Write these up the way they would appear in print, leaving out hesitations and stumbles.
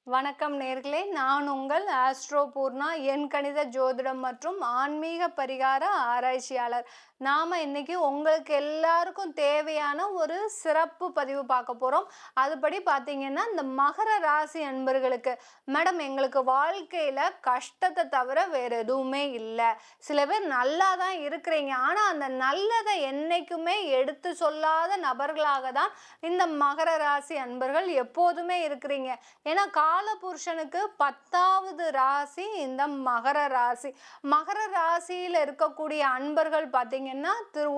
வணக்கம் நேர்களே, நான் உங்கள் ஆஸ்ட்ரோ பூர்ணா, எண் கணித ஜோதிடம் மற்றும் ஆன்மீக பரிகார ஆராய்ச்சியாளர். நாம் இன்னைக்கு உங்களுக்கு எல்லாருக்கும் தேவையான ஒரு சிறப்பு பதிவு பார்க்க போகிறோம். அதுபடி பார்த்தீங்கன்னா, இந்த மகர ராசி அன்பர்களுக்கு மேடம் எங்களுக்கு வாழ்க்கையில் கஷ்டத்தை தவிர வேறு எதுவுமே இல்லை. சில பேர் நல்லா தான் இருக்கிறீங்க, ஆனால் அந்த நல்லதை என்றைக்குமே எடுத்து சொல்லாத நபர்களாக தான் இந்த மகர ராசி அன்பர்கள் எப்போதுமே இருக்கிறீங்க. ஏன்னா காலபுருஷனுக்கு 10வது ராசி இந்த மகர ராசி. மகர ராசியில் இருக்கக்கூடிய அன்பர்கள் பார்த்தீங்கன்னா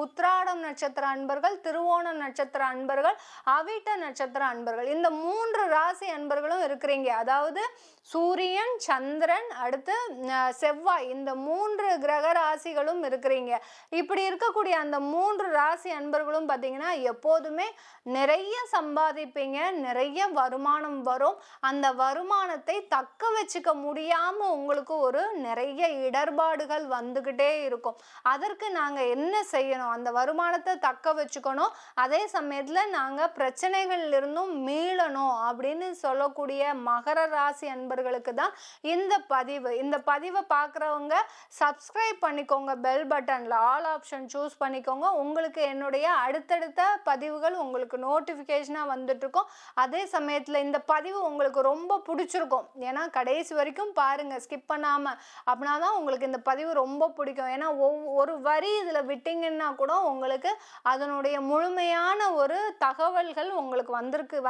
உத்திராடம் நட்சத்திர அன்பர்கள், திருவோணம் நட்சத்திர அன்பர்கள், அவிட்ட நட்சத்திர அன்பர்கள். இந்த 3 ராசி அன்பர்களும் இருக்கிறீங்க. அதாவது சூரியன், சந்திரன், அடுத்து செவ்வாய், இந்த 3 கிரக ராசிகளும் இருக்கிறீங்க. இப்படி இருக்கக்கூடிய அந்த 3 ராசி அன்பர்களும் பார்த்தீங்கன்னா எப்போதுமே நிறைய சம்பாதிப்பீங்க, நிறைய வருமானம் வரும். அந்த வருமானத்தை தக்க வச்சுக்க முடியாம உங்களுக்கு ஒரு நிறைய இடர்பாடுகள் வந்துகிட்டே இருக்கும். அதற்கு நாங்க என்ன செய்யணும்? அந்த வருமானத்தை தக்க வச்சுக்கணும், அதே சமயத்துல நாங்க பிரச்சனைகள்ல இருந்தும் மீளணும் அப்படின்னு சொல்லக்கூடிய மகர ராசி அன்பர்களுக்கு தான் இந்த பதிவு. இந்த பதிவை பார்க்குறவங்க சப்ஸ்கிரைப் பண்ணிக்கோங்க, பெல் பட்டன்ல ஆல் ஆப்ஷன் சூஸ் பண்ணிக்கோங்க. உங்களுக்கு என்னுடைய அடுத்தடுத்த பதிவுகள் உங்களுக்கு நோட்டிஃபிகேஷனாக வந்துட்டு இருக்கும். அதே சமயத்தில் இந்த பதிவு உங்களுக்கு ரொம்ப பிடிச்சிருக்கும், ஏன்னா கடைசி வரைக்கும் பாருங்கள், ஸ்கிப் பண்ணாமல். அப்படின்னா தான் உங்களுக்கு இந்த பதிவு ரொம்ப பிடிக்கும். ஏன்னா ஒரு வரி இதில் விட்டிங்கன்னா கூட உங்களுக்கு அதனுடைய முழுமையான ஒரு தகவல்கள் உங்களுக்கு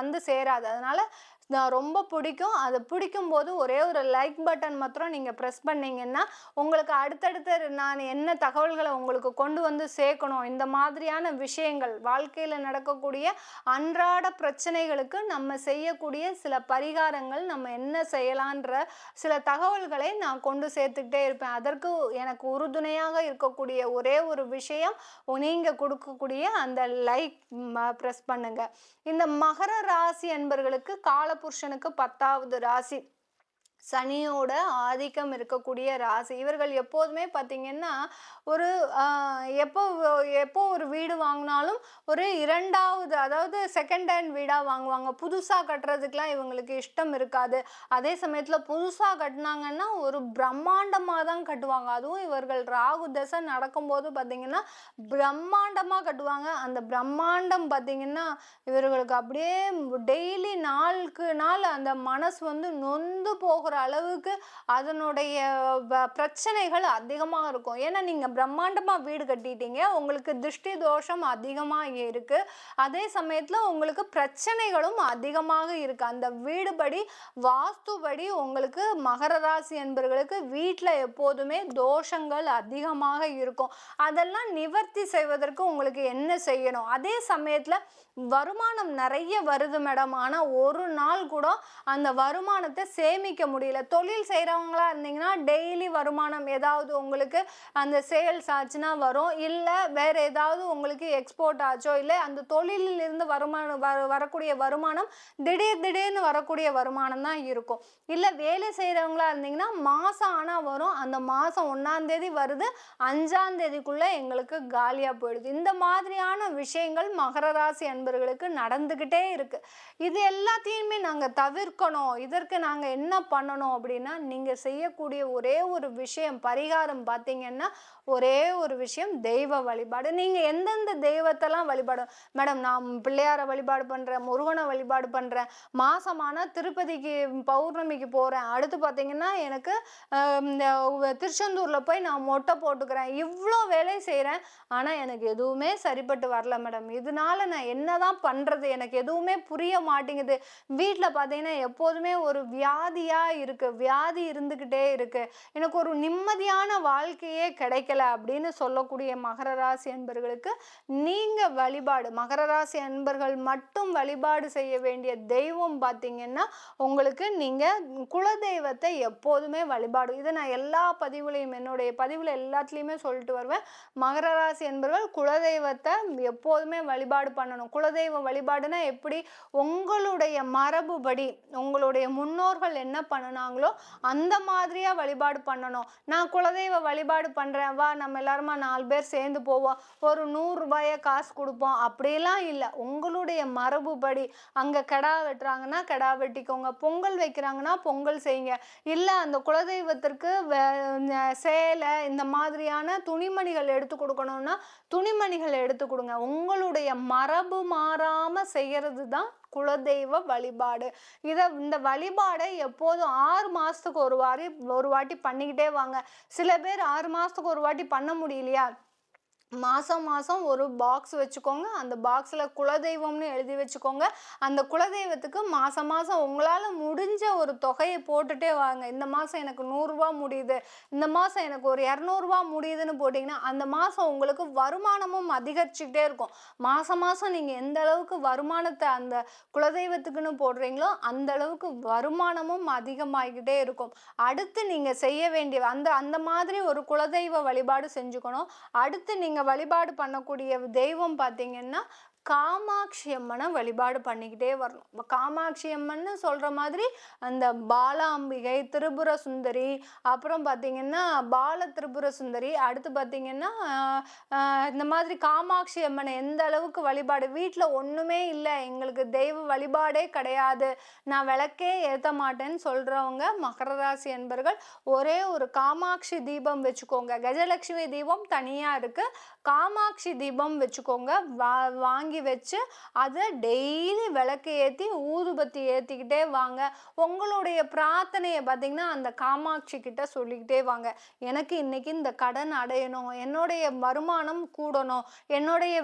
வந்து சேராது. அதனால் ரொம்ப பிடிக்கும். அது பிடிக்கும்போது ஒரே ஒரு லைக் பட்டன் மாத்திரம் நீங்கள் ப்ரெஸ் பண்ணிங்கன்னா உங்களுக்கு அடுத்தடுத்து நான் என்ன தகவல்களை உங்களுக்கு கொண்டு வந்து சேர்க்கணும், இந்த மாதிரியான விஷயங்கள் வாழ்க்கையில் நடக்கக்கூடிய அன்றாட பிரச்சனைகளுக்கு நம்ம செய்யக்கூடிய சில பரிகாரங்கள், நம்ம என்ன செய்யலான்ற சில தகவல்களை நான் கொண்டு சேர்த்துக்கிட்டே இருப்பேன். அதற்கு எனக்கு உறுதுணையாக இருக்கக்கூடிய ஒரே ஒரு விஷயம் நீங்கள் கொடுக்கக்கூடிய அந்த லைக் ப்ரெஸ் பண்ணுங்க. இந்த மகர ராசி என்பர்களுக்கு காலபுருஷனுக்கு 10வது ராசி, சனியோட ஆதிக்கம் இருக்கக்கூடிய ராசி. இவர்கள் எப்போதுமே பார்த்தீங்கன்னா ஒரு எப்போ ஒரு வீடு வாங்கினாலும் ஒரு 2வது, அதாவது செகண்ட் ஹேண்ட் வீடாக வாங்குவாங்க. புதுசாக கட்டுறதுக்கெலாம் இவங்களுக்கு இஷ்டம் இருக்காது. அதே சமயத்தில் புதுசாக கட்டினாங்கன்னா ஒரு பிரம்மாண்டமாக தான் கட்டுவாங்க. அதுவும் இவர்கள் ராகு தசை நடக்கும்போது பார்த்திங்கன்னா பிரம்மாண்டமாக கட்டுவாங்க. அந்த பிரம்மாண்டம் பார்த்திங்கன்னா இவர்களுக்கு அப்படியே டெய்லி நாளுக்கு நாள் அந்த மனசு வந்து நொந்து போகிற அளவுக்கு அதனுடைய பிரச்சனைகள் அதிகமாக இருக்கும். ஏன்னா நீங்க பிரம்மாண்டமா வீடு கட்டிட்டீங்க, உங்களுக்கு திருஷ்டி தோஷம் அதிகமாக இருக்கு, அதே சமயத்துல உங்களுக்கு பிரச்சனைகளும் அதிகமாக இருக்கு. அந்த வீடுபடி வாஸ்துபடி உங்களுக்கு மகர ராசி என்பவர்களுக்கு வீட்டில் எப்போதுமே தோஷங்கள் அதிகமாக இருக்கும். அதெல்லாம் நிவர்த்தி செய்வதற்கு உங்களுக்கு என்ன செய்யணும்? அதே சமயத்துல வருமானம் நிறைய வருது மேடம், ஆனால் ஒரு நாள் கூட அந்த வருமானத்தை சேமிக்க முடியல. தொழில் செய்கிறவங்களா இருந்தீங்கன்னா டெய்லி வருமானம் ஏதாவது உங்களுக்கு அந்த சேல்ஸ் ஆச்சுன்னா வரும், இல்லை வேறு ஏதாவது உங்களுக்கு எக்ஸ்போர்ட் ஆச்சோ, இல்லை அந்த தொழிலிருந்து வரக்கூடிய வருமானம் திடீர்னு வரக்கூடிய வருமானம் தான் இருக்கும். இல்லை வேலை செய்கிறவங்களா இருந்தீங்கன்னா மாதம் ஆனால் வரும், அந்த மாதம் 1ஆம் தேதி வருது, 5ஆம் தேதிக்குள்ளே எங்களுக்கு காலியாக போயிடுது. இந்த மாதிரியான விஷயங்கள் மகர ராசி அன்பர்களுக்கு நடந்துக்கிட்டே இருக்கு. இது எல்லாத்தையுமே நாங்கள் தவிர்க்கணும். இதற்கு நாங்கள் என்ன பண்ணணும் அப்படின்னா, நீங்கள் செய்யக்கூடிய ஒரே ஒரு விஷயம் பரிகாரம் பார்த்தீங்கன்னா ஒரே ஒரு விஷயம், தெய்வ வழிபாடு. நீங்கள் எந்தெந்த தெய்வத்தெல்லாம் வழிபாடும்? மேடம் நான் பிள்ளையாரை வழிபாடு பண்ணுறேன், முருகனை வழிபாடு பண்ணுறேன், மாசமான திருப்பதிக்கு பௌர்ணமிக்கு போகிறேன், அடுத்து பார்த்தீங்கன்னா எனக்கு திருச்செந்தூரில் போய் நான் மொட்டை போட்டுக்கிறேன், இவ்வளோ வேலை செய்கிறேன், ஆனால் எனக்கு எதுவுமே சரிப்பட்டு வரல மேடம். இதனால நான் என்ன தான் பண்ணுறது, எனக்கு எதுவுமே புரிய மாட்டேங்குது. வீட்டில் பார்த்தீங்கன்னா எப்போதுமே ஒரு வியாதியாக இருக்குது, வியாதி இருந்துக்கிட்டே இருக்குது, எனக்கு ஒரு நிம்மதியான வாழ்க்கையே கிடைக்கல அப்படின்னு சொல்லக்கூடிய மகர ராசி அன்பர்களுக்கு நீங்கள் வழிபாடு, மகர ராசி அன்பர்கள் மட்டும் வழிபாடு செய்ய வேண்டிய தெய்வம் பார்த்தீங்கன்னா உங்களுக்கு நீங்கள் குலதெய்வத்தை எப்போதுமே வழிபாடு. இதை நான் எல்லா பதிவுலையும் என்னுடைய பதிவில் எல்லாத்துலேயுமே சொல்லிட்டு வருவேன். மகர ராசி அன்பர்கள் குலதெய்வத்தை எப்போதுமே வழிபாடு பண்ணணும். குலதெய்வ வழிபாடுனா எப்படி? உங்களுடைய மரபுபடி உங்களுடைய முன்னோர்கள் என்ன பண்ணுனாங்களோ அந்த மாதிரியா வழிபாடு பண்ணணும். நான் குலதெய்வ வழிபாடு பண்றேன், வா நம்ம எல்லாருமா 4 பேர் சேர்ந்து போவோம், ஒரு 100 ரூபாய காசு கொடுப்போம், அப்படிலாம் இல்லை. உங்களுடைய மரபுப்படி அங்க கிடா வெட்டுறாங்கன்னா கிடா வெட்டிக்கோங்க, பொங்கல் வைக்கிறாங்கன்னா பொங்கல் செய்யுங்க. இல்லை அந்த குலதெய்வத்திற்கு சேலை இந்த மாதிரியான துணிமணிகள் எடுத்து கொடுக்கணும்னா துணிமணிகள் எடுத்து கொடுங்க. உங்களுடைய மரபு மாறாம செய்யறது தான் குலதெய்வ வழிபாடு. இந்த வழிபாடை எப்போதும் 6 மாசத்துக்கு ஒரு வாட்டி பண்ணிக்கிட்டே வாங்க. சில பேர் 6 மாசத்துக்கு ஒரு வாட்டி பண்ண முடியலையா, மாதம் மாதம் ஒரு பாக்ஸ் வச்சுக்கோங்க, அந்த பாக்ஸில் குலதெய்வம்னு எழுதி வச்சுக்கோங்க. அந்த குலதெய்வத்துக்கு மாதம் மாதம் உங்களால் முடிஞ்ச ஒரு தொகையை போட்டுகிட்டே வாங்க. இந்த மாதம் எனக்கு 100 ரூபா முடியுது, இந்த மாதம் எனக்கு ஒரு 200 ரூபா முடியுதுன்னு போட்டிங்கன்னா அந்த மாதம் உங்களுக்கு வருமானமும் அதிகரிச்சுக்கிட்டே இருக்கும். மாதம் மாதம் நீங்கள் எந்த அளவுக்கு வருமானத்தை அந்த குலதெய்வத்துக்குன்னு போடுறீங்களோ அந்த அளவுக்கு வருமானமும் அதிகமாகிக்கிட்டே இருக்கும். அடுத்து நீங்கள் செய்ய வேண்டிய அந்த மாதிரி ஒரு குலதெய்வ வழிபாடு செஞ்சுக்கணும். அடுத்து நீங்கள் வழிபாடு பண்ணக்கூடிய தெய்வம் பார்த்தீங்கன்னா காமாட்சி அம்மனை வழிபாடு பண்ணிக்கிட்டே வரணும். காமாட்சி அம்மன் சொல்கிற மாதிரி அந்த பாலாம்பிகை, திரிபுர சுந்தரி, அப்புறம் பார்த்திங்கன்னா பால திரிபுர சுந்தரி, அடுத்து பார்த்திங்கன்னா இந்த மாதிரி காமாட்சி அம்மனை எந்த அளவுக்கு வழிபாடு, வீட்டில் ஒன்றுமே இல்லை எங்களுக்கு தெய்வ வழிபாடே கிடையாது, நான் விளக்கே ஏற்ற மாட்டேன்னு சொல்கிறவங்க மகர ராசி அன்பர்கள் ஒரே ஒரு காமாட்சி தீபம் வச்சுக்கோங்க. கஜலட்சுமி தீபம் தனியாக இருக்குது, காமாட்சி தீபம் வச்சுக்கோங்க. வாங்கி வச்சு அதை டெய்லி விளக்கு ஏற்றி ஊதுபத்தி ஏற்றிக்கிட்டே வாங்க. உங்களுடைய பிரார்த்தனையை பார்த்தீங்கன்னா அந்த காமாட்சி கிட்ட சொல்லிக்கிட்டே வாங்க. எனக்கு இன்னைக்கு இந்த கடன் அடையணும், என்னுடைய வருமானம் கூடணும், என்னுடைய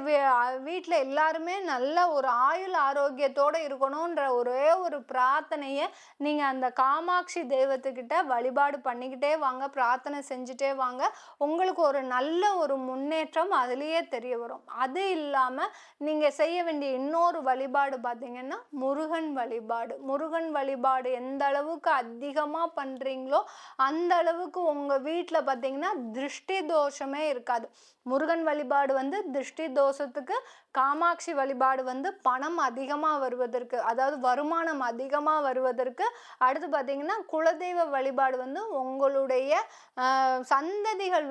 வீட்டில் எல்லாருமே நல்ல ஒரு ஆயுள் ஆரோக்கியத்தோடு இருக்கணுன்ற ஒரே ஒரு பிரார்த்தனையை நீங்கள் அந்த காமாட்சி தெய்வத்துக்கிட்ட வழிபாடு பண்ணிக்கிட்டே வாங்க, பிரார்த்தனை செஞ்சுட்டே வாங்க. உங்களுக்கு ஒரு நல்ல ஒரு முன்னேற்றம் அதுலேயே தெரிய வரும். அது இல்லாமல் நீங்கள் செய்ய வேண்டிய இன்னொரு வழிபாடு பார்த்தீங்கன்னா முருகன் வழிபாடு. முருகன் வழிபாடு எந்த அளவுக்கு அதிகமாக பண்ணுறீங்களோ அந்த அளவுக்கு உங்கள் வீட்டில் பார்த்தீங்கன்னா திருஷ்டி தோஷமே இருக்காது. முருகன் வழிபாடு திருஷ்டி தோஷத்துக்கு, காமாட்சி வழிபாடு பணம் அதிகமாக வருவதற்கு, அதாவது வருமானம் அதிகமாக வருவதற்கு, அடுத்து பார்த்தீங்கன்னா குலதெய்வ வழிபாடு உங்களுடைய சந்ததிகள்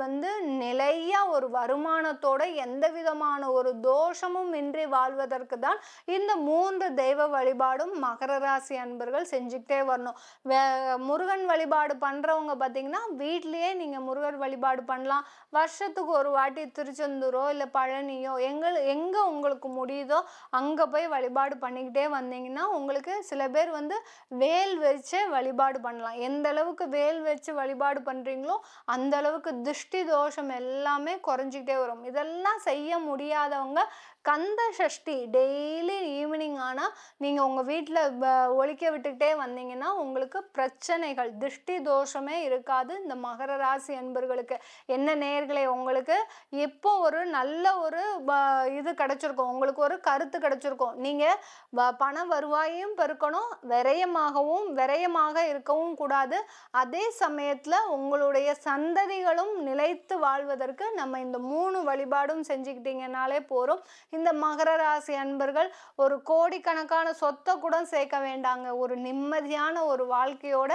நிலையாக ஒரு வருமானத்தோட எந்த விதமான ஒரு தோஷமும் இன்றி வாழ்வதற்கு தான் இந்த 3 தெய்வ வழிபாடும் மகர ராசி அன்பர்கள் செஞ்சுக்கிட்டே வரணும். முருகன் வழிபாடு பண்ணுறவங்க பார்த்தீங்கன்னா வீட்லேயே நீங்கள் முருகன் வழிபாடு பண்ணலாம். வருஷத்துக்கு ஒரு வாட்டி திருச்செந்தூரோ இல்லை பழனியோ எங்கே உங்களுக்கு முடியுதோ அங்கே போய் வழிபாடு பண்ணிக்கிட்டே வந்தீங்கன்னா உங்களுக்கு சில பேர் வேல் வச்சு வழிபாடு பண்ணலாம். எந்த அளவுக்கு வேல் வச்சு வழிபாடு பண்ணுறீங்களோ அந்த அளவுக்கு திருஷ்டி தோஷம் எல்லாமே குறைஞ்சிக்கிட்டே வரும். இதெல்லாம் செய்ய முடியாதவங்க கந்த சஷ்டி டெய்லி ஈவினிங் ஆனால் நீங்கள் உங்கள் வீட்டில் ஒழிக்க விட்டுக்கிட்டே வந்தீங்கன்னா உங்களுக்கு பிரச்சனைகள், திருஷ்டி தோஷமே இருக்காது. இந்த மகர ராசி அன்பர்களுக்கு என்ன நேயர்களே, உங்களுக்கு இப்போ ஒரு நல்ல ஒரு இது கிடைச்சிருக்கும், உங்களுக்கு ஒரு கருத்து கிடைச்சிருக்கும். நீங்கள் பண வருவாயையும் பெருக்கணும், விரயமாக இருக்கவும் கூடாது. அதே சமயத்தில் உங்களுடைய சந்ததிகளும் நிலைத்து வாழ்வதற்கு நம்ம இந்த 3 வழிபாடும் செஞ்சுக்கிட்டீங்கன்னாலே போகிறோம். இந்த மகர ராசி அன்பர்கள் ஒரு கோடிக்கணக்கான சொத்தை கூட சேர்க்க வேண்டாங்க, ஒரு நிம்மதியான ஒரு வாழ்க்கையோட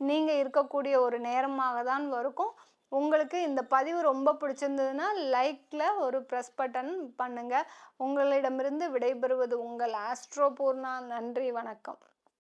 நீங்கள் இருக்கக்கூடிய ஒரு நேரமாக தான் இருக்கும். உங்களுக்கு இந்த பதிவு ரொம்ப பிடிச்சிருந்ததுன்னா லைக்கில் ஒரு ப்ரெஸ் பட்டன் பண்ணுங்கள். உங்களிடமிருந்து விடைபெறுவது உங்கள் ஆஸ்ட்ரோ பூர்ணா. நன்றி, வணக்கம்.